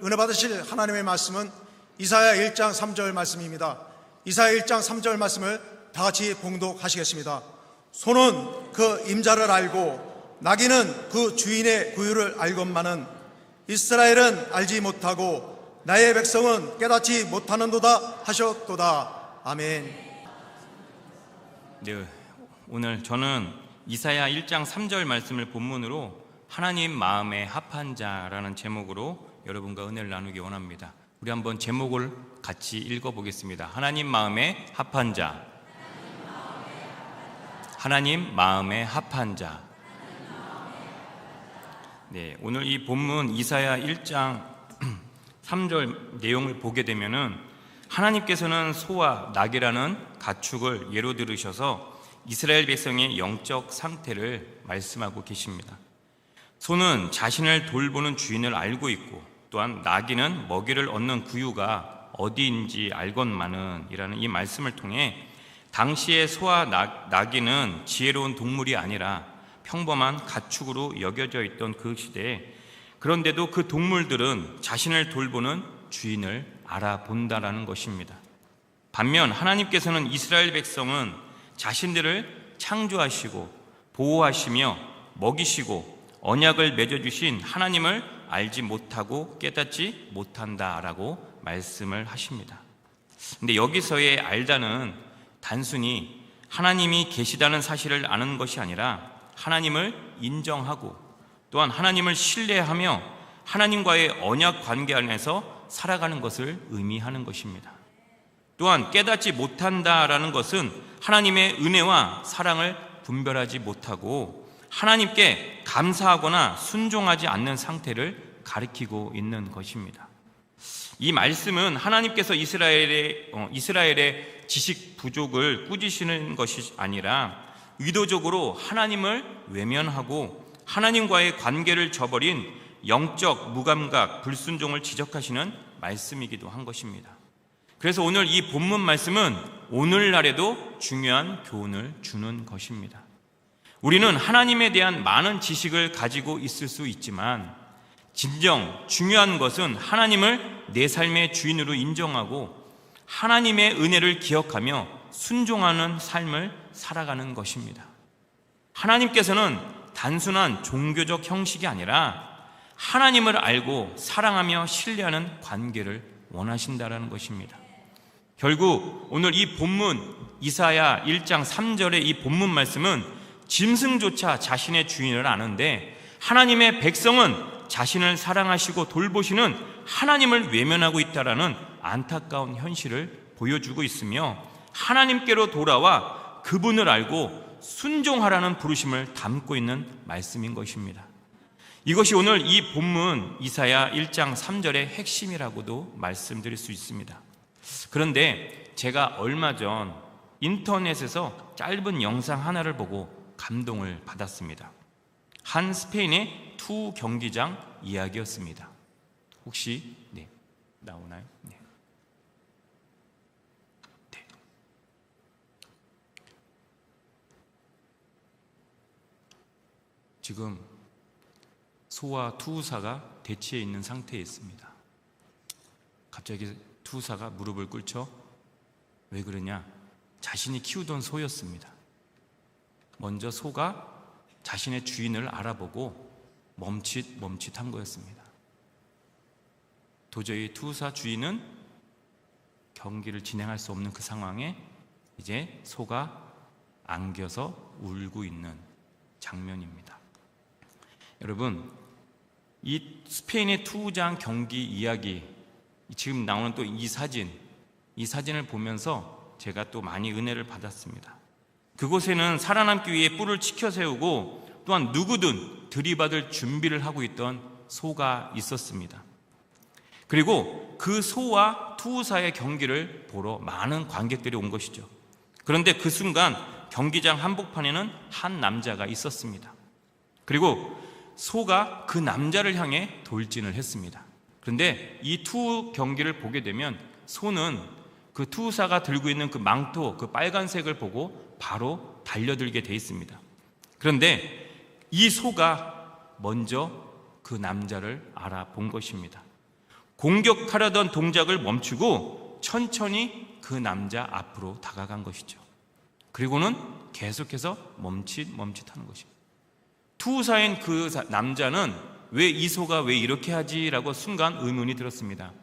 은혜 받으실 하나님의 말씀은 이사야 1장 3절 말씀입니다. 이사야 1장 3절 말씀을 다 같이 봉독하시겠습니다. 소는 그 임자를 알고 나귀는 그 주인의 구유를 알건만은 이스라엘은 알지 못하고 나의 백성은 깨닫지 못하는도다 하셨도다. 아멘. 네, 오늘 저는 이사야 1장 3절 말씀을 본문으로 하나님 마음에 합한 자라는 제목으로 여러분과 은혜를 나누기 원합니다. 우리 한번 제목을 같이 읽어보겠습니다. 하나님 마음에 합한 자. 하나님 마음에 합한 자. 네, 오늘 이 본문 이사야 1장 3절 내용을 보게 되면은 하나님께서는 소와 나귀라는 가축을 예로 들으셔서 이스라엘 백성의 영적 상태를 말씀하고 계십니다. 소는 자신을 돌보는 주인을 알고 있고, 또한 나귀는 먹이를 얻는 구유가 어디인지 알건만은 이라는 이 말씀을 통해 당시의 소와 나귀는 지혜로운 동물이 아니라 평범한 가축으로 여겨져 있던 그 시대에, 그런데도 그 동물들은 자신을 돌보는 주인을 알아본다라는 것입니다. 반면 하나님께서는 이스라엘 백성은 자신들을 창조하시고 보호하시며 먹이시고 언약을 맺어주신 하나님을 알지 못하고 깨닫지 못한다라고 말씀을 하십니다. 근데 여기서의 알다는 단순히 하나님이 계시다는 사실을 아는 것이 아니라 하나님을 인정하고 또한 하나님을 신뢰하며 하나님과의 언약 관계 안에서 살아가는 것을 의미하는 것입니다. 또한 깨닫지 못한다라는 것은 하나님의 은혜와 사랑을 분별하지 못하고 하나님께 감사하거나 순종하지 않는 상태를 가리키고 있는 것입니다. 이 말씀은 하나님께서 이스라엘의 지식 부족을 꾸짖으시는 것이 아니라 의도적으로 하나님을 외면하고 하나님과의 관계를 저버린 영적 무감각, 불순종을 지적하시는 말씀이기도 한 것입니다. 그래서 오늘 이 본문 말씀은 오늘날에도 중요한 교훈을 주는 것입니다. 우리는 하나님에 대한 많은 지식을 가지고 있을 수 있지만 진정 중요한 것은 하나님을 내 삶의 주인으로 인정하고 하나님의 은혜를 기억하며 순종하는 삶을 살아가는 것입니다. 하나님께서는 단순한 종교적 형식이 아니라 하나님을 알고 사랑하며 신뢰하는 관계를 원하신다라는 것입니다. 결국 오늘 이 본문 이사야 1장 3절의 이 본문 말씀은 짐승조차 자신의 주인을 아는데 하나님의 백성은 자신을 사랑하시고 돌보시는 하나님을 외면하고 있다라는 안타까운 현실을 보여주고 있으며 하나님께로 돌아와 그분을 알고 순종하라는 부르심을 담고 있는 말씀인 것입니다. 이것이 오늘 이 본문 이사야 1장 3절의 핵심이라고도 말씀드릴 수 있습니다. 그런데 제가 얼마 전 인터넷에서 짧은 영상 하나를 보고 감동을 받았습니다. 한 스페인의 투 경기장 이야기였습니다. 혹시 나오나요? 네. 지금 소와 투우사가 대치해 있는 상태에 있습니다. 갑자기 투우사가 무릎을 꿇죠? 왜 그러냐? 자신이 키우던 소였습니다. 먼저 소가 자신의 주인을 알아보고 멈칫한 거였습니다. 도저히 투우사 주인은 경기를 진행할 수 없는 그 상황에 이제 소가 안겨서 울고 있는 장면입니다. 여러분, 이 스페인의 투우장 경기 이야기, 지금 나오는 또 이 사진을 보면서 제가 또 많이 은혜를 받았습니다. 그곳에는 살아남기 위해 뿔을 치켜 세우고 또한 누구든 들이받을 준비를 하고 있던 소가 있었습니다. 그리고 그 소와 투우사의 경기를 보러 많은 관객들이 온 것이죠. 그런데 그 순간 경기장 한복판에는 한 남자가 있었습니다. 그리고 소가 그 남자를 향해 돌진을 했습니다. 그런데 이 투우 경기를 보게 되면 소는 그 투우사가 들고 있는 그 망토, 그 빨간색을 보고 바로 달려들게 돼 있습니다. 그런데 이 소가 먼저 그 남자를 알아본 것입니다. 공격하려던 동작을 멈추고 천천히 그 남자 앞으로 다가간 것이죠. 그리고는 계속해서 멈칫하는 것입니다. 투사인 그 남자는 왜 이 소가 왜 이렇게 하지라고 순간 의문이 들었습니다.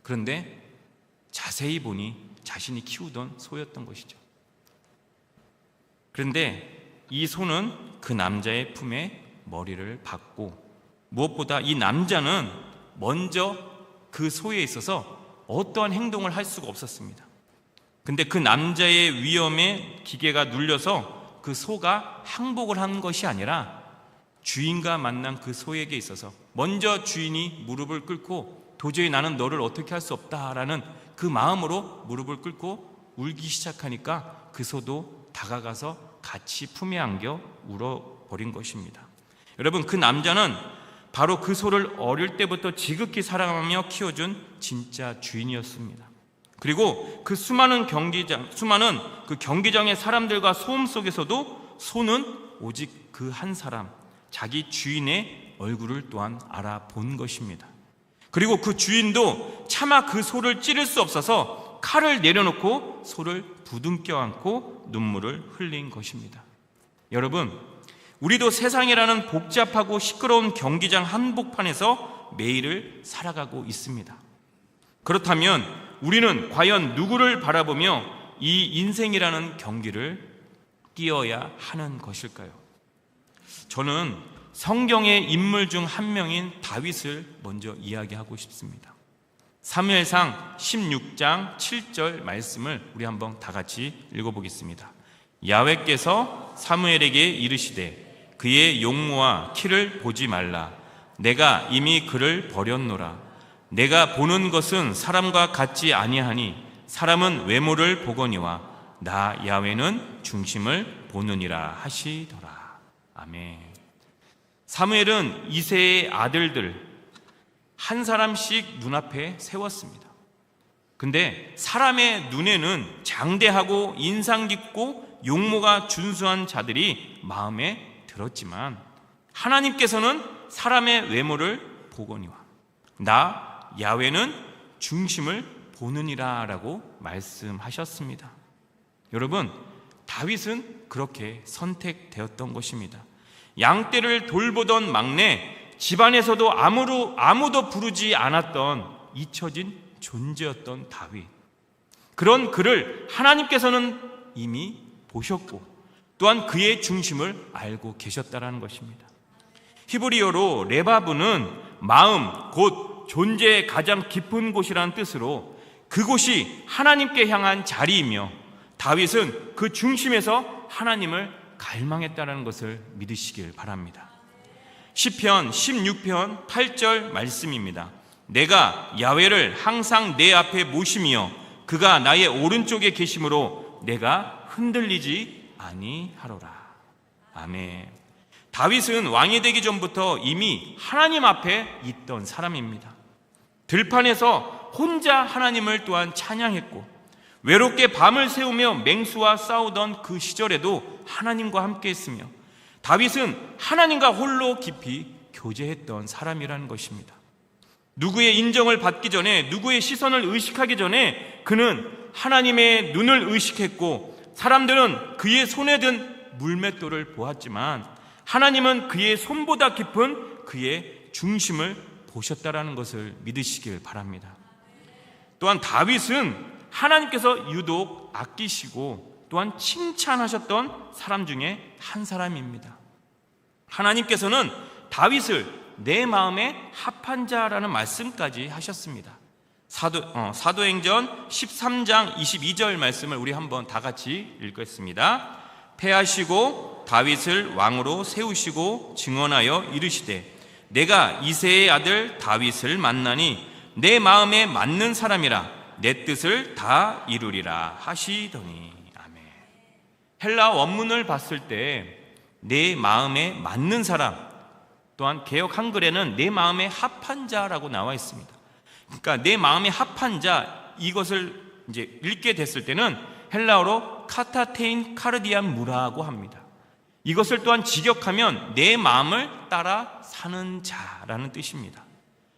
그런데 자세히 보니 자신이 키우던 소였던 것이죠. 그런데 이 소는 그 남자의 품에 머리를 박고, 무엇보다 이 남자는 먼저 그 소에 있어서 어떠한 행동을 할 수가 없었습니다. 근데 그 남자의 위험에 기계가 눌려서 그 소가 항복을 한 것이 아니라 주인과 만난 그 소에게 있어서 먼저 주인이 무릎을 꿇고 도저히 나는 너를 어떻게 할 수 없다라는 그 마음으로 무릎을 꿇고 울기 시작하니까 그 소도 다가가서 같이 품에 안겨 울어버린 것입니다. 여러분, 그 남자는 바로 그 소를 어릴 때부터 지극히 사랑하며 키워준 진짜 주인이었습니다. 그리고 그 수많은 경기장의 사람들과 소음 속에서도 소는 오직 그 한 사람, 자기 주인의 얼굴을 또한 알아본 것입니다. 그리고 그 주인도 차마 그 소를 찌를 수 없어서 칼을 내려놓고 소를 부둥켜 안고 눈물을 흘린 것입니다. 여러분, 우리도 세상이라는 복잡하고 시끄러운 경기장 한복판에서 매일을 살아가고 있습니다. 그렇다면 우리는 과연 누구를 바라보며 이 인생이라는 경기를 뛰어야 하는 것일까요? 저는 성경의 인물 중 한 명인 다윗을 먼저 이야기하고 싶습니다. 사무엘상 16장 7절 말씀을 우리 한번 다 같이 읽어보겠습니다. 야훼께서 사무엘에게 이르시되 그의 용모와 키를 보지 말라. 내가 이미 그를 버렸노라. 내가 보는 것은 사람과 같지 아니하니 사람은 외모를 보거니와 나 야훼는 중심을 보느니라 하시더라. 아멘. 사무엘은 이새의 아들들 한 사람씩 눈앞에 세웠습니다. 근데 사람의 눈에는 장대하고 인상 깊고 용모가 준수한 자들이 마음에 들었지만 하나님께서는 사람의 외모를 보거니와 나 야훼는 중심을 보느니라 라고 말씀하셨습니다. 여러분, 다윗은 그렇게 선택되었던 것입니다. 양떼를 돌보던 막내, 집안에서도 아무도 부르지 않았던 잊혀진 존재였던 다윗. 그런 그를 하나님께서는 이미 보셨고 또한 그의 중심을 알고 계셨다는 것입니다. 히브리어로 레바브는 마음, 곧 존재의 가장 깊은 곳이라는 뜻으로 그곳이 하나님께 향한 자리이며 다윗은 그 중심에서 하나님을 갈망했다는 것을 믿으시길 바랍니다. 시편 16편 8절 말씀입니다. 내가 야훼를 항상 내 앞에 모심이여 그가 나의 오른쪽에 계심으로 내가 흔들리지 아니하로라. 아멘. 다윗은 왕이 되기 전부터 이미 하나님 앞에 있던 사람입니다. 들판에서 혼자 하나님을 또한 찬양했고 외롭게 밤을 새우며 맹수와 싸우던 그 시절에도 하나님과 함께 했으며 다윗은 하나님과 홀로 깊이 교제했던 사람이라는 것입니다. 누구의 인정을 받기 전에, 누구의 시선을 의식하기 전에 그는 하나님의 눈을 의식했고 사람들은 그의 손에 든 물맷돌을 보았지만 하나님은 그의 손보다 깊은 그의 중심을 보셨다라는 것을 믿으시길 바랍니다. 또한 다윗은 하나님께서 유독 아끼시고 또한 칭찬하셨던 사람 중에 한 사람입니다. 하나님께서는 다윗을 내 마음에 합한 자라는 말씀까지 하셨습니다. 사도행전 13장 22절 말씀을 우리 한번 다 같이 읽겠습니다. 패하시고 다윗을 왕으로 세우시고 증언하여 이르시되 내가 이새의 아들 다윗을 만나니 내 마음에 맞는 사람이라 내 뜻을 다 이루리라 하시더니. 아멘. 헬라 원문을 봤을 때 내 마음에 맞는 사람, 또한 개역 한글에는 내 마음에 합한 자라고 나와 있습니다. 그러니까 내 마음에 합한 자, 이것을 이제 읽게 됐을 때는 헬라어로 카타테인 카르디안 무라고 합니다. 이것을 또한 직역하면 내 마음을 따라 사는 자라는 뜻입니다.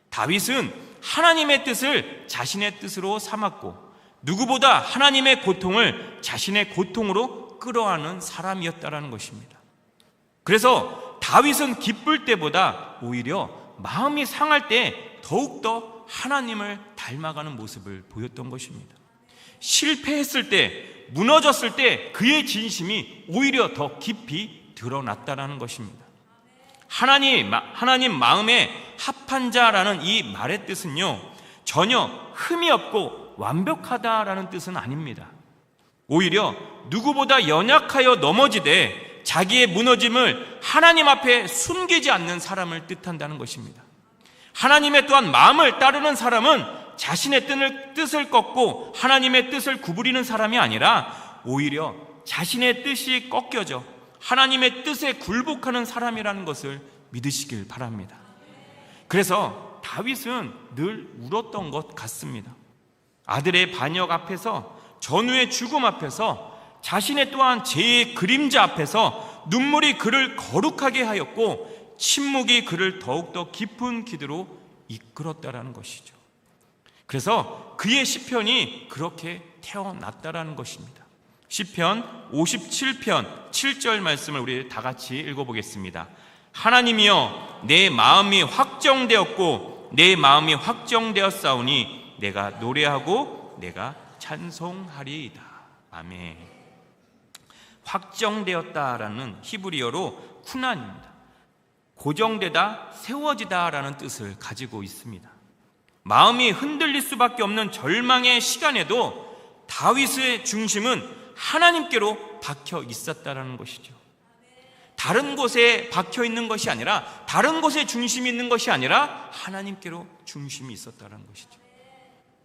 다윗은 하나님의 뜻을 자신의 뜻으로 삼았고 누구보다 하나님의 고통을 자신의 고통으로 끌어안은 사람이었다라는 것입니다. 그래서 다윗은 기쁠 때보다 오히려 마음이 상할 때 더욱더 하나님을 닮아가는 모습을 보였던 것입니다. 실패했을 때, 무너졌을 때 그의 진심이 오히려 더 깊이 드러났다라는 것입니다. 하나님 마음에 합한 자라는 이 말의 뜻은요, 전혀 흠이 없고 완벽하다라는 뜻은 아닙니다. 오히려 누구보다 연약하여 넘어지되 자기의 무너짐을 하나님 앞에 숨기지 않는 사람을 뜻한다는 것입니다. 하나님의 또한 마음을 따르는 사람은 자신의 뜻을 꺾고 하나님의 뜻을 구부리는 사람이 아니라 오히려 자신의 뜻이 꺾여져 하나님의 뜻에 굴복하는 사람이라는 것을 믿으시길 바랍니다. 그래서 다윗은 늘 울었던 것 같습니다. 아들의 반역 앞에서, 전우의 죽음 앞에서, 자신의 또한 죄의 그림자 앞에서 눈물이 그를 거룩하게 하였고 침묵이 그를 더욱더 깊은 기도로 이끌었다라는 것이죠. 그래서 그의 시편이 그렇게 태어났다라는 것입니다. 시편 57편 7절 말씀을 우리 다 같이 읽어보겠습니다. 하나님이여, 내 마음이 확정되었고 내 마음이 확정되었사오니 내가 노래하고 내가 찬송하리이다. 아멘. 확정되었다라는 히브리어로 쿠난입니다. 고정되다, 세워지다라는 뜻을 가지고 있습니다. 마음이 흔들릴 수밖에 없는 절망의 시간에도 다윗의 중심은 하나님께로 박혀 있었다라는 것이죠. 다른 곳에 박혀 있는 것이 아니라, 다른 곳에 중심이 있는 것이 아니라 하나님께로 중심이 있었다라는 것이죠.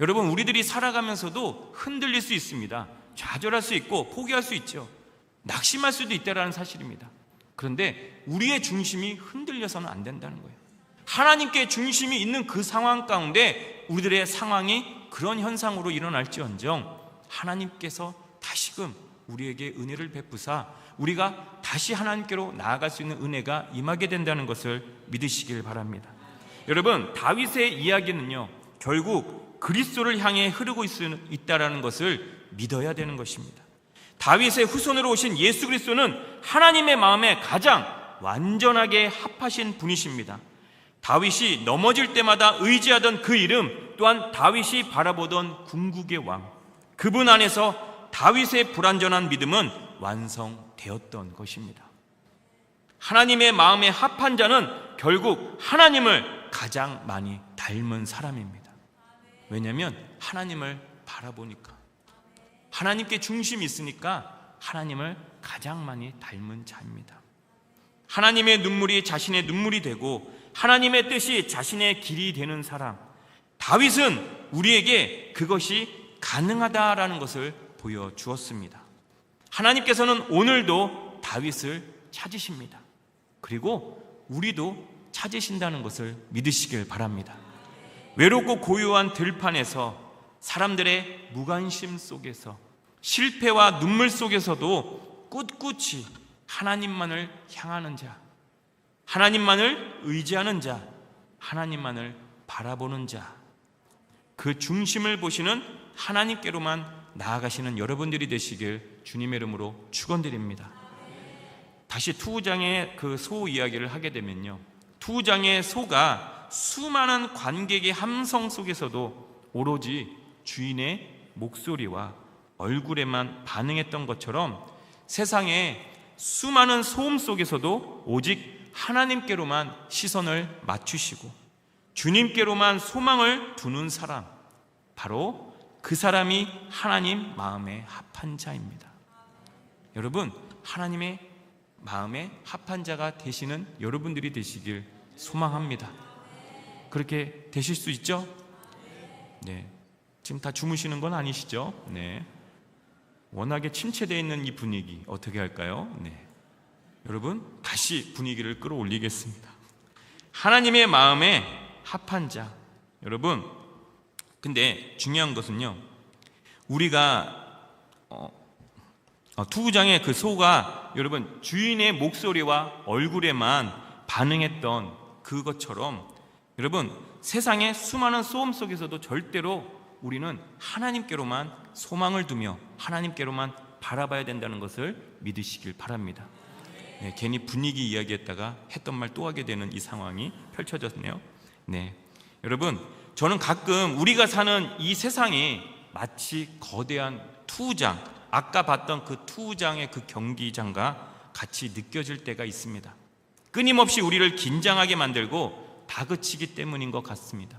여러분, 우리들이 살아가면서도 흔들릴 수 있습니다. 좌절할 수 있고 포기할 수 있죠. 낙심할 수도 있다라는 사실입니다. 그런데 우리의 중심이 흔들려서는 안 된다는 거예요. 하나님께 중심이 있는 그 상황 가운데 우리들의 상황이 그런 현상으로 일어날지언정 하나님께서 다시금 우리에게 은혜를 베푸사 우리가 다시 하나님께로 나아갈 수 있는 은혜가 임하게 된다는 것을 믿으시길 바랍니다. 여러분, 다윗의 이야기는요, 결국 그리스도를 향해 흐르고 있다는 것을 믿어야 되는 것입니다. 다윗의 후손으로 오신 예수 그리스도는 하나님의 마음에 가장 완전하게 합하신 분이십니다. 다윗이 넘어질 때마다 의지하던 그 이름, 또한 다윗이 바라보던 궁극의 왕, 그분 안에서 다윗의 불완전한 믿음은 완성되었던 것입니다. 하나님의 마음에 합한 자는 결국 하나님을 가장 많이 닮은 사람입니다. 왜냐하면 하나님을 바라보니까, 하나님께 중심이 있으니까 하나님을 가장 많이 닮은 자입니다. 하나님의 눈물이 자신의 눈물이 되고 하나님의 뜻이 자신의 길이 되는 사람, 다윗은 우리에게 그것이 가능하다라는 것을 보여주었습니다. 하나님께서는 오늘도 다윗을 찾으십니다. 그리고 우리도 찾으신다는 것을 믿으시길 바랍니다. 외롭고 고요한 들판에서, 사람들의 무관심 속에서, 실패와 눈물 속에서도 꿋꿋이 하나님만을 향하는 자, 하나님만을 의지하는 자, 하나님만을 바라보는 자, 그 중심을 보시는 하나님께로만 나아가시는 여러분들이 되시길 주님의 이름으로 축원드립니다. 다시 투우장의 그 소 이야기를 하게 되면요, 투우장의 소가 수많은 관객의 함성 속에서도 오로지 주인의 목소리와 얼굴에만 반응했던 것처럼 세상에 수많은 소음 속에서도 오직 하나님께로만 시선을 맞추시고 주님께로만 소망을 두는 사람, 바로 그 사람이 하나님 마음에 합한 자입니다. 여러분, 하나님의 마음에 합한 자가 되시는 여러분들이 되시길 소망합니다. 그렇게 되실 수 있죠? 네. 지금 다 주무시는 건 아니시죠? 네. 워낙에 침체되어 있는 이 분위기 어떻게 할까요? 네. 여러분, 다시 분위기를 끌어올리겠습니다. 하나님의 마음에 합한 자. 여러분, 근데 중요한 것은요, 우리가 투구장의 그 소가 여러분 주인의 목소리와 얼굴에만 반응했던 그것처럼 여러분 세상의 수많은 소음 속에서도 절대로 우리는 하나님께로만 소망을 두며 하나님께로만 바라봐야 된다는 것을 믿으시길 바랍니다. 네, 괜히 분위기 이야기했다가 했던 말 또 하게 되는 이 상황이 펼쳐졌네요. 네, 여러분, 저는 가끔 우리가 사는 이 세상이 마치 거대한 투우장, 아까 봤던 그 투우장의 그 경기장과 같이 느껴질 때가 있습니다. 끊임없이 우리를 긴장하게 만들고 다그치기 때문인 것 같습니다.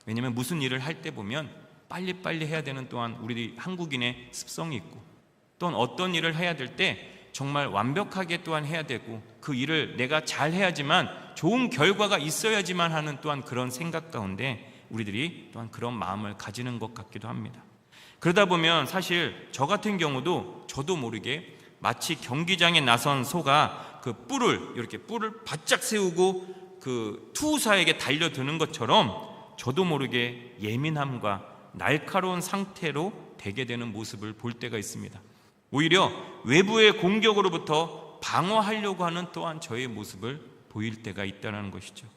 왜냐하면 무슨 일을 할 때 보면 빨리빨리 해야 되는 또한 우리 한국인의 습성이 있고, 또한 어떤 일을 해야 될 때 정말 완벽하게 또한 해야 되고, 그 일을 내가 잘 해야지만 좋은 결과가 있어야지만 하는 또한 그런 생각 가운데 우리들이 또한 그런 마음을 가지는 것 같기도 합니다. 그러다 보면 사실 저 같은 경우도 저도 모르게 마치 경기장에 나선 소가 그 뿔을 바짝 세우고 그 투사에게 달려드는 것처럼 저도 모르게 예민함과 날카로운 상태로 되게 되는 모습을 볼 때가 있습니다. 오히려 외부의 공격으로부터 방어하려고 하는 또한 저의 모습을 보일 때가 있다는 것이죠.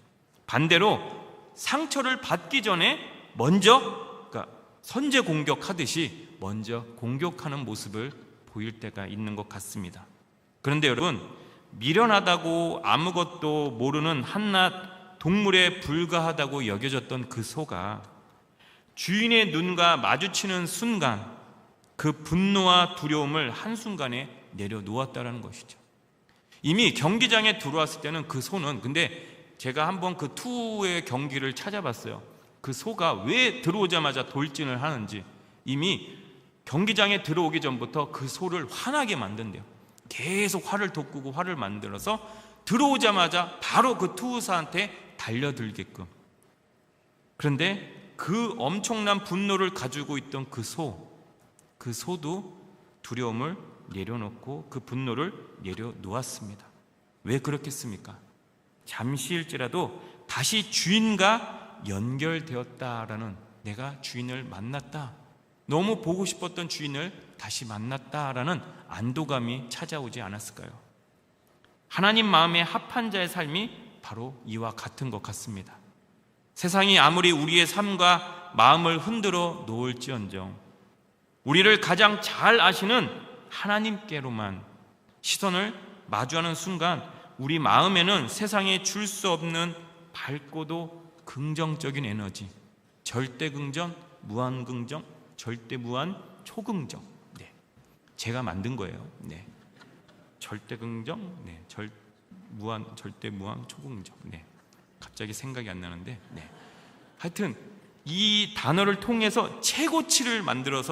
반대로 상처를 받기 전에 먼저, 그러니까 선제 공격하듯이 먼저 공격하는 모습을 보일 때가 있는 것 같습니다. 그런데 여러분, 미련하다고 아무것도 모르는 한낱 동물에 불과하다고 여겨졌던 그 소가 주인의 눈과 마주치는 순간 그 분노와 두려움을 한순간에 내려놓았다는 것이죠. 이미 경기장에 들어왔을 때는 그 소는, 근데 제가 한번 그 투의 경기를 찾아봤어요. 그 소가 왜 들어오자마자 돌진을 하는지, 이미 경기장에 들어오기 전부터 그 소를 화나게 만든대요. 계속 화를 돋구고 화를 만들어서 들어오자마자 바로 그 투사한테 달려들게끔. 그런데 그 엄청난 분노를 가지고 있던 그 소도 두려움을 내려놓고 그 분노를 내려놓았습니다. 왜 그렇겠습니까? 잠시일지라도 다시 주인과 연결되었다라는, 내가 주인을 만났다, 너무 보고 싶었던 주인을 다시 만났다라는 안도감이 찾아오지 않았을까요? 하나님 마음에 합한 자의 삶이 바로 이와 같은 것 같습니다. 세상이 아무리 우리의 삶과 마음을 흔들어 놓을지언정 우리를 가장 잘 아시는 하나님께로만 시선을 마주하는 순간 우리 마음에는 세상에 줄 수 없는 밝고도 긍정적인 에너지, 절대 긍정, 무한 긍정, 절대 무한 초긍정, 네, 제가 만든 거예요. 네, 절대 긍정, 네, 절대 무한 초긍정, 네, 갑자기 생각이 안 나는데, 네, 하여튼 이 단어를 통해서 최고치를 만들어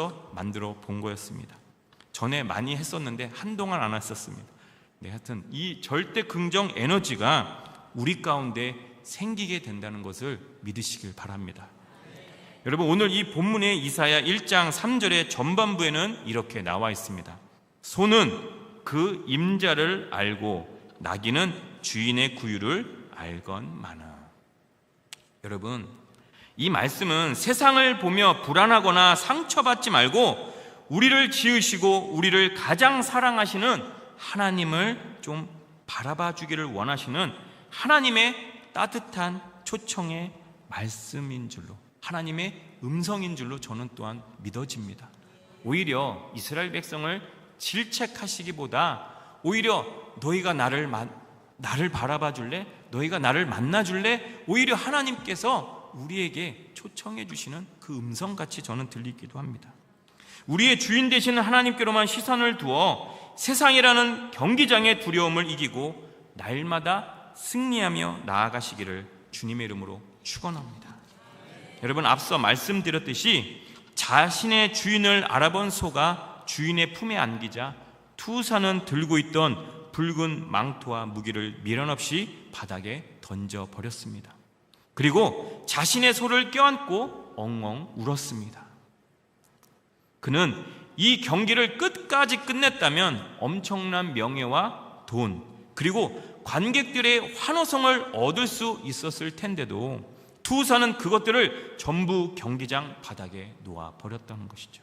본 거였습니다. 전에 많이 했었는데 한동안 안 했었습니다. 네, 하여튼 이 절대 긍정 에너지가 우리 가운데 생기게 된다는 것을 믿으시길 바랍니다. 여러분, 오늘 이 본문의 이사야 1장 3절의 전반부에는 이렇게 나와 있습니다. 소는 그 임자를 알고 나귀는 주인의 구유를 알건마나. 여러분, 이 말씀은 세상을 보며 불안하거나 상처받지 말고 우리를 지으시고 우리를 가장 사랑하시는 하나님을 좀 바라봐 주기를 원하시는 하나님의 따뜻한 초청의 말씀인 줄로, 하나님의 음성인 줄로 저는 또한 믿어집니다. 오히려 이스라엘 백성을 질책하시기보다 오히려 너희가 나를 바라봐 줄래? 너희가 나를 만나 줄래? 오히려 하나님께서 우리에게 초청해 주시는 그 음성같이 저는 들리기도 합니다. 우리의 주인 되시는 하나님께로만 시선을 두어 세상이라는 경기장의 두려움을 이기고 날마다 승리하며 나아가시기를 주님의 이름으로 축원합니다. 여러분, 앞서 말씀드렸듯이 자신의 주인을 알아본 소가 주인의 품에 안기자 투사는 들고 있던 붉은 망토와 무기를 미련 없이 바닥에 던져버렸습니다. 그리고 자신의 소를 껴안고 엉엉 울었습니다. 그는 이 경기를 끝까지 끝냈다면 엄청난 명예와 돈, 그리고 관객들의 환호성을 얻을 수 있었을 텐데도 투사는 그것들을 전부 경기장 바닥에 놓아버렸다는 것이죠.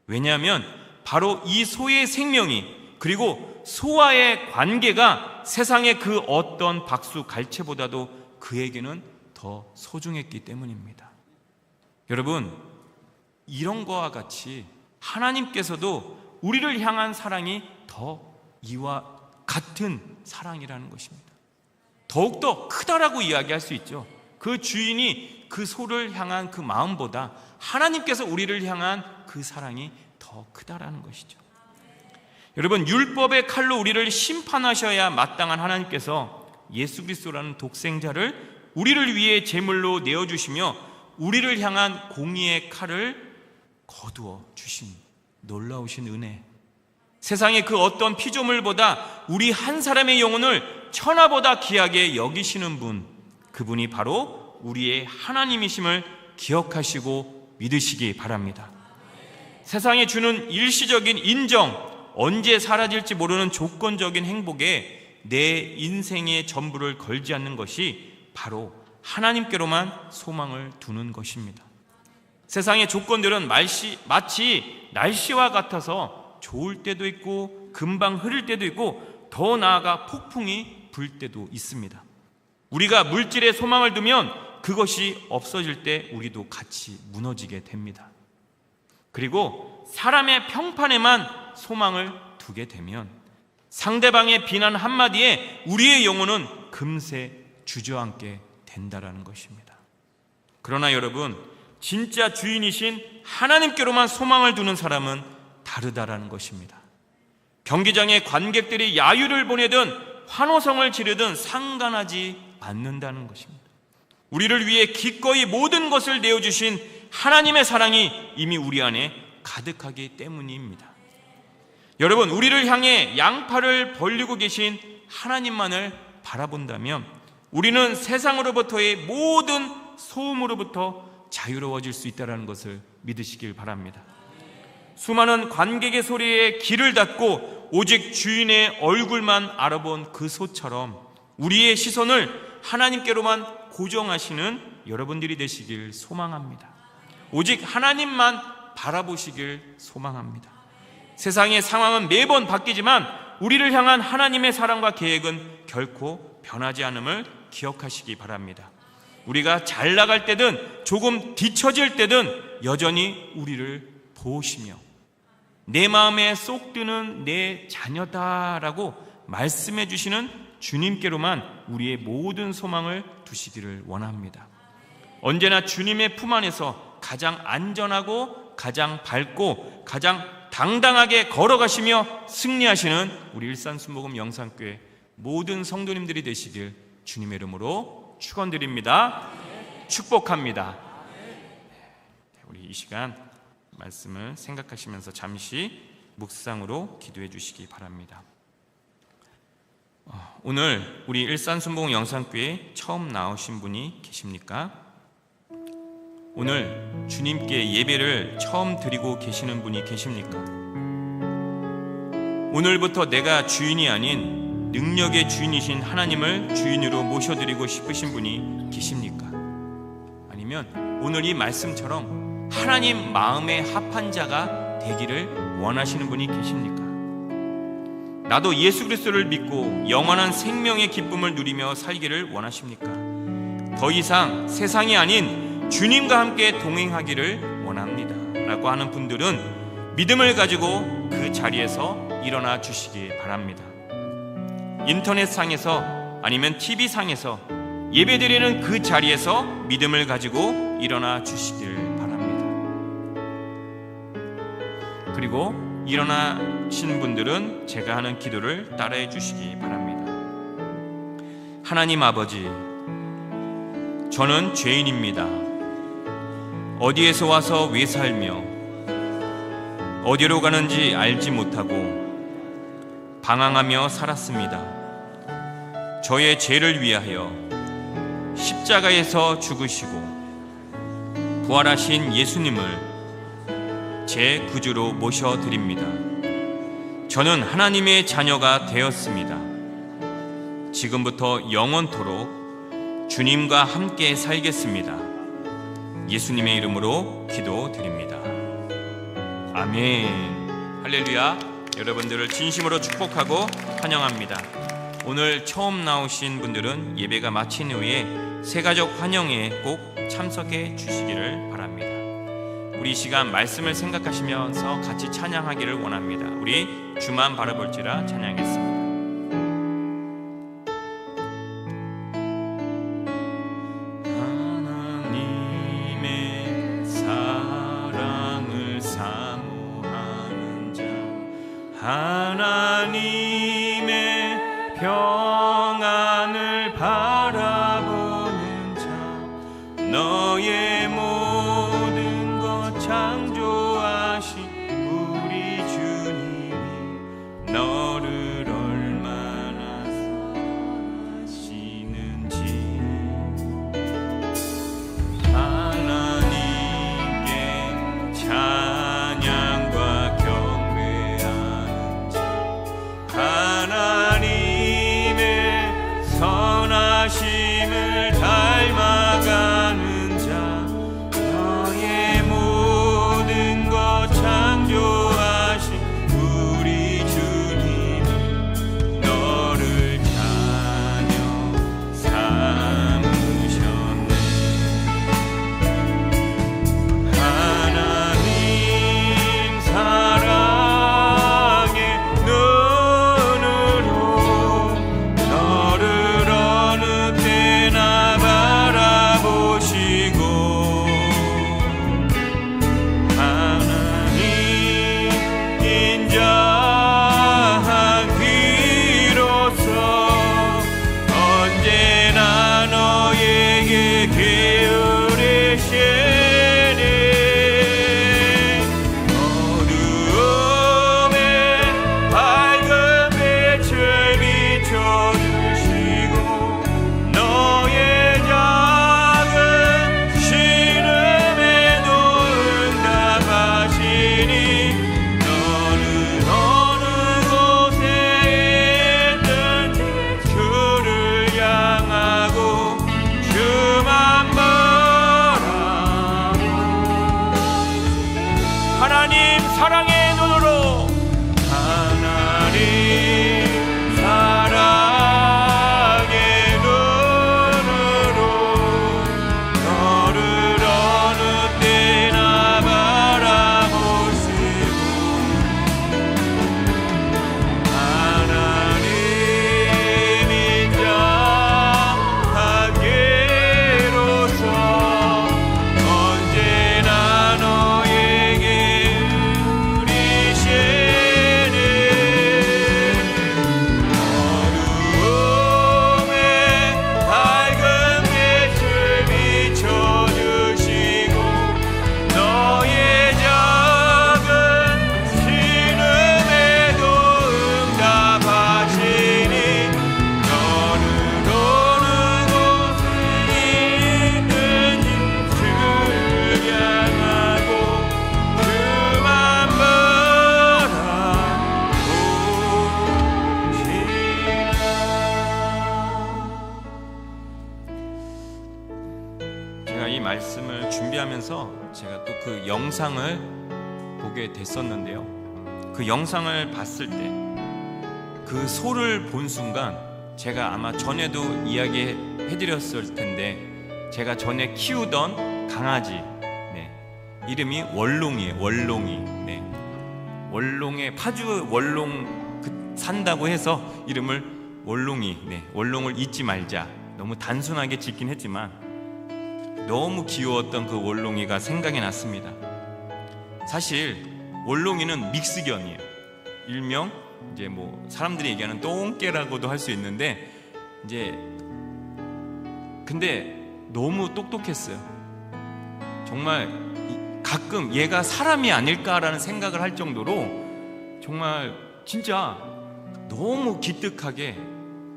왜냐하면 바로 이 소의 생명이, 그리고 소와의 관계가 세상의 그 어떤 박수 갈채보다도 그에게는 더 소중했기 때문입니다. 여러분, 이런 거와 같이 하나님께서도 우리를 향한 사랑이 더 이와 같은 사랑이라는 것입니다. 더욱더 크다라고 이야기할 수 있죠. 그 주인이 그 소를 향한 그 마음보다 하나님께서 우리를 향한 그 사랑이 더 크다라는 것이죠. 여러분, 율법의 칼로 우리를 심판하셔야 마땅한 하나님께서 예수 그리스도라는 독생자를 우리를 위해 제물로 내어주시며 우리를 향한 공의의 칼을 거두어 주신 놀라우신 은혜, 세상의 그 어떤 피조물보다 우리 한 사람의 영혼을 천하보다 귀하게 여기시는 분, 그분이 바로 우리의 하나님이심을 기억하시고 믿으시기 바랍니다. 세상에 주는 일시적인 인정, 언제 사라질지 모르는 조건적인 행복에 내 인생의 전부를 걸지 않는 것이 바로 하나님께로만 소망을 두는 것입니다. 세상의 조건들은 마치 날씨와 같아서 좋을 때도 있고 금방 흐릴 때도 있고 더 나아가 폭풍이 불 때도 있습니다. 우리가 물질에 소망을 두면 그것이 없어질 때 우리도 같이 무너지게 됩니다. 그리고 사람의 평판에만 소망을 두게 되면 상대방의 비난 한마디에 우리의 영혼은 금세 주저앉게 된다라는 것입니다. 그러나 여러분, 진짜 주인이신 하나님께로만 소망을 두는 사람은 다르다라는 것입니다. 경기장에 관객들이 야유를 보내든 환호성을 지르든 상관하지 않는다는 것입니다. 우리를 위해 기꺼이 모든 것을 내어주신 하나님의 사랑이 이미 우리 안에 가득하기 때문입니다. 여러분, 우리를 향해 양팔을 벌리고 계신 하나님만을 바라본다면 우리는 세상으로부터의 모든 소음으로부터 자유로워질 수 있다는 것을 믿으시길 바랍니다. 수많은 관객의 소리에 귀를 닫고 오직 주인의 얼굴만 알아본 그 소처럼 우리의 시선을 하나님께로만 고정하시는 여러분들이 되시길 소망합니다. 오직 하나님만 바라보시길 소망합니다. 세상의 상황은 매번 바뀌지만 우리를 향한 하나님의 사랑과 계획은 결코 변하지 않음을 기억하시기 바랍니다. 우리가 잘 나갈 때든 조금 뒤처질 때든 여전히 우리를 보시며 내 마음에 쏙 드는 내 자녀다라고 말씀해 주시는 주님께로만 우리의 모든 소망을 두시기를 원합니다. 언제나 주님의 품 안에서 가장 안전하고 가장 밝고 가장 당당하게 걸어가시며 승리하시는 우리 일산순복음 영산교회 모든 성도님들이 되시길 주님의 이름으로 축원드립니다. 축복합니다. 우리 이 시간 말씀을 생각하시면서 잠시 묵상으로 기도해 주시기 바랍니다. 오늘 우리 일산순복음 영산교회에 처음 나오신 분이 계십니까? 오늘 주님께 예배를 처음 드리고 계시는 분이 계십니까? 오늘부터 내가 주인이 아닌 능력의 주인이신 하나님을 주인으로 모셔드리고 싶으신 분이 계십니까? 아니면 오늘 이 말씀처럼 하나님 마음에 합한 자가 되기를 원하시는 분이 계십니까? 나도 예수 그리스도를 믿고 영원한 생명의 기쁨을 누리며 살기를 원하십니까? 더 이상 세상이 아닌 주님과 함께 동행하기를 원합니다 라고 하는 분들은 믿음을 가지고 그 자리에서 일어나 주시기 바랍니다. 인터넷상에서 아니면 TV상에서 예배드리는 그 자리에서 믿음을 가지고 일어나 주시길 바랍니다. 그리고 일어나신 분들은 제가 하는 기도를 따라해 주시기 바랍니다. 하나님 아버지, 저는 죄인입니다. 어디에서 와서 왜 살며 어디로 가는지 알지 못하고 방황하며 살았습니다. 저의 죄를 위하여 십자가에서 죽으시고 부활하신 예수님을 제 구주로 모셔드립니다. 저는 하나님의 자녀가 되었습니다. 지금부터 영원토록 주님과 함께 살겠습니다. 예수님의 이름으로 기도드립니다. 아멘. 할렐루야. 여러분들을 진심으로 축복하고 환영합니다. 오늘 처음 나오신 분들은 예배가 마친 후에 새가족 환영회에 꼭 참석해 주시기를 바랍니다. 우리 이 시간 말씀을 생각하시면서 같이 찬양하기를 원합니다. 우리 주만 바라볼지라 찬양하겠습니다. 하나님의 사랑을 사모하는 자, 하나님의 평안을 바라보는 자, 너의 모든 것 창조하신 우리 주님이 너를 얼마나 사랑하시는지 하나님께 찬양과 경배하는 자, 하나님의 선하심을 닮아가는 자, 너의 모든 것 창조하신 우리 주님이 너를 자녀 삼으셨네. 하나님 사랑의 눈으로 너를 어느 때나 바라보시고 하나님 인자하기로써 언제나 너에게 게으르시네. 어두움에 밝은 빛을 비춰주시고 너의 작은 신음에도 응답하시니 너는 어느 곳에 있든지 주를 향하고 주만 바라보. 하나님 사랑의 눈으로 하나님 사랑의 눈으로 너를 어느 때나 바라보시고 하나님 인자하기로써 언제나 너에게 의리시네. 어두움에 밝은 빛을 비춰주시고 너의 작은 신음에도 응답하시니 너는 어느 곳에 있든지 주를 향하고 주만 바라보시라. 제가 이 말씀을 준비하면서 제가 또 그 영상을 보게 됐었는데요. 그 영상을 봤을 때 그 소를 본 순간 제가 아마 전에도 이야기해드렸을 텐데 제가 전에 키우던 강아지, 네, 이름이 월롱이에요. 월롱이. 네. 월롱에 파주 월롱 산다고 해서 이름을 월롱이, 네, 월롱을 잊지 말자. 너무 단순하게 짓긴 했지만 너무 귀여웠던 그 월롱이가 생각이 났습니다. 사실 월롱이는 믹스견이에요. 일명 이제 뭐 사람들이 얘기하는 똥개라고도 할 수 있는데 이제 근데 너무 똑똑했어요. 정말 가끔 얘가 사람이 아닐까라는 생각을 할 정도로 정말 진짜 너무 기특하게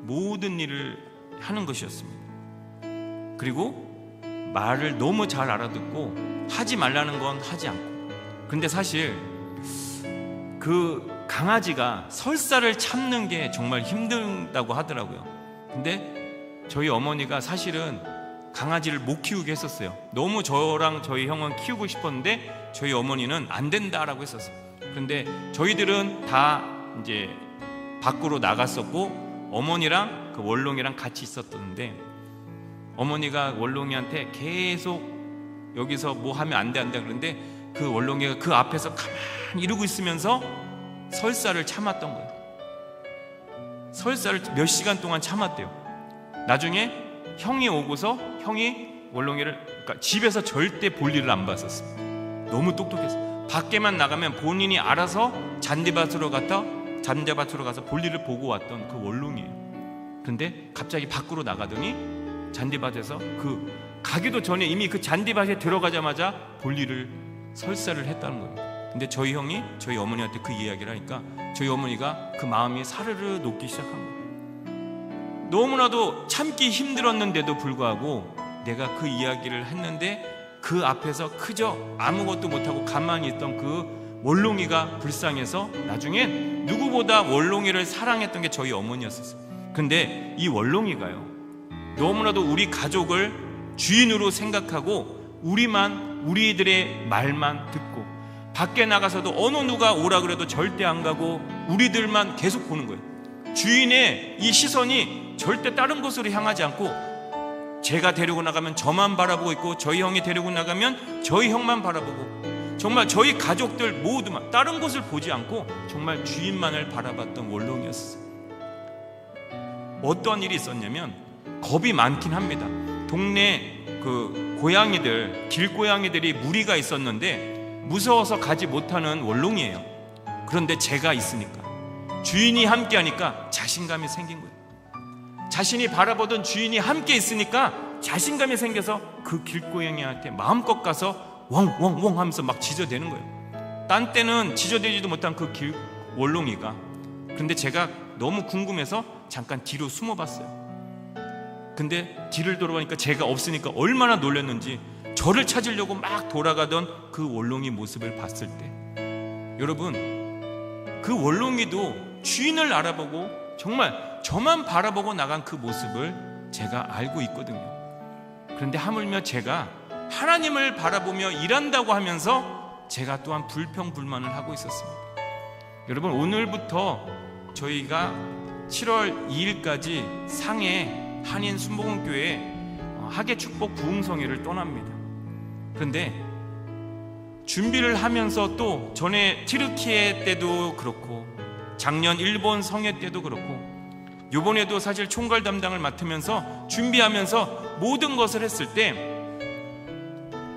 모든 일을 하는 것이었습니다. 그리고 말을 너무 잘 알아듣고 하지 말라는 건 하지 않고. 근데 사실 그 강아지가 설사를 참는 게 정말 힘들다고 하더라고요. 근데 저희 어머니가 사실은 강아지를 못 키우게 했었어요. 너무 저랑 저희 형은 키우고 싶었는데 저희 어머니는 안 된다라고 했었어요. 그런데 저희들은 다 이제 밖으로 나갔었고 어머니랑 그 월롱이랑 같이 있었는데 어머니가 원롱이한테 계속 여기서 뭐 하면 안 돼 그러는데 그 원롱이가 그 앞에서 가만히 이러고 있으면서 설사를 참았던 거예요. 설사를 몇 시간 동안 참았대요. 나중에 형이 오고서 형이 원롱이를, 그러니까 집에서 절대 볼 일을 안 봤었어요. 너무 똑똑해서 밖에만 나가면 본인이 알아서 잔디밭으로 가서 볼 일을 보고 왔던 그 원롱이에요. 그런데 갑자기 밖으로 나가더니 잔디밭에서 가기도 전에 이미 그 잔디밭에 들어가자마자 볼 일을 설사를 했다는 거예요. 근데 저희 형이 저희 어머니한테 그 이야기를 하니까 저희 어머니가 그 마음이 사르르 녹기 시작한 거예요. 너무나도 참기 힘들었는데도 불구하고 내가 그 이야기를 했는데 그 앞에서 그저 아무것도 못하고 가만히 있던 그 원롱이가 불쌍해서 나중엔 누구보다 원롱이를 사랑했던 게 저희 어머니였었어요. 근데 이 원롱이가요, 너무나도 우리 가족을 주인으로 생각하고 우리들의 말만 듣고 밖에 나가서도 어느 누가 오라 그래도 절대 안 가고 우리들만 계속 보는 거예요. 주인의 이 시선이 절대 다른 곳으로 향하지 않고 제가 데리고 나가면 저만 바라보고 있고 저희 형이 데리고 나가면 저희 형만 바라보고 정말 저희 가족들 모두만 다른 곳을 보지 않고 정말 주인만을 바라봤던 원롱이었어요. 어떤 일이 있었냐면 겁이 많긴 합니다. 동네 고양이들, 길고양이들이 무리가 있었는데 무서워서 가지 못하는 원롱이에요. 그런데 제가 있으니까, 주인이 함께 하니까 자신감이 생긴 거예요. 자신이 바라보던 주인이 함께 있으니까 자신감이 생겨서 그 길고양이한테 마음껏 가서 왕왕왕 하면서 막 짖어대는 거예요. 딴 때는 짖어대지도 못한 그 원롱이가. 그런데 제가 너무 궁금해서 잠깐 뒤로 숨어봤어요. 근데 뒤를 돌아보니까 제가 없으니까 얼마나 놀랐는지 저를 찾으려고 막 돌아가던 그 원롱이 모습을 봤을 때, 여러분, 그 원롱이도 주인을 알아보고 정말 저만 바라보고 나간 그 모습을 제가 알고 있거든요. 그런데 하물며 제가 하나님을 바라보며 일한다고 하면서 제가 또한 불평불만을 하고 있었습니다. 여러분, 오늘부터 저희가 7월 2일까지 상해 한인 순복음교회 학예축복 부흥성회를 떠납니다. 그런데 준비를 하면서 또 전에 튀르키예 때도 그렇고 작년 일본 성회 때도 그렇고 이번에도 사실 총괄 담당을 맡으면서 준비하면서 모든 것을 했을 때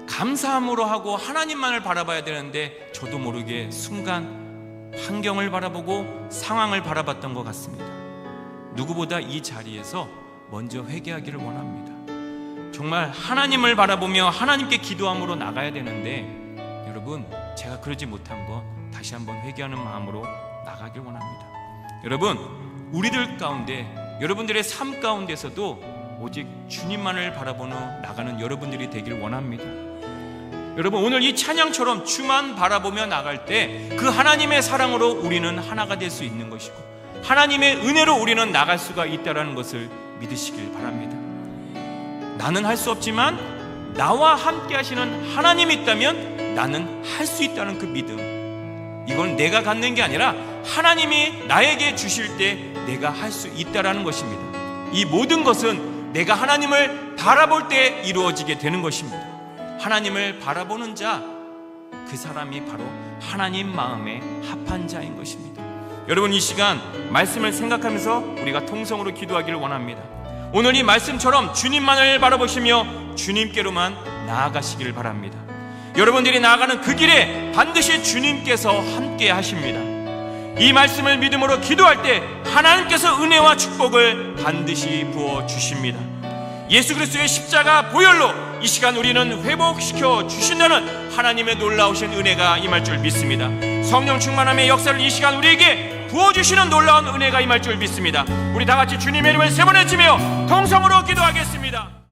감사함으로 하고 하나님만을 바라봐야 되는데 저도 모르게 순간 환경을 바라보고 상황을 바라봤던 것 같습니다. 누구보다 이 자리에서 먼저 회개하기를 원합니다. 정말 하나님을 바라보며 하나님께 기도함으로 나가야 되는데 여러분, 제가 그러지 못한 거 다시 한번 회개하는 마음으로 나가길 원합니다. 여러분, 우리들 가운데, 여러분들의 삶 가운데서도 오직 주님만을 바라보며 나가는 여러분들이 되길 원합니다. 여러분, 오늘 이 찬양처럼 주만 바라보며 나갈 때 그 하나님의 사랑으로 우리는 하나가 될 수 있는 것이고 하나님의 은혜로 우리는 나갈 수가 있다는 것을 믿으시길 바랍니다. 나는 할 수 없지만 나와 함께 하시는 하나님이 있다면 나는 할 수 있다는 그 믿음, 이건 내가 갖는 게 아니라 하나님이 나에게 주실 때 내가 할 수 있다는 것입니다. 이 모든 것은 내가 하나님을 바라볼 때 이루어지게 되는 것입니다. 하나님을 바라보는 자, 그 사람이 바로 하나님 마음에 합한 자인 것입니다. 여러분, 이 시간 말씀을 생각하면서 우리가 통성으로 기도하기를 원합니다. 오늘 이 말씀처럼 주님만을 바라보시며 주님께로만 나아가시기를 바랍니다. 여러분들이 나아가는 그 길에 반드시 주님께서 함께 하십니다. 이 말씀을 믿음으로 기도할 때 하나님께서 은혜와 축복을 반드시 부어주십니다. 예수 그리스도의 십자가 보혈로 이 시간 우리는 회복시켜 주신다는 하나님의 놀라우신 은혜가 임할 줄 믿습니다. 성령 충만함의 역사를 이 시간 우리에게 부어주시는 놀라운 은혜가 임할 줄 믿습니다. 우리 다같이 주님의 이름을 세 번 외치며 통성으로 기도하겠습니다.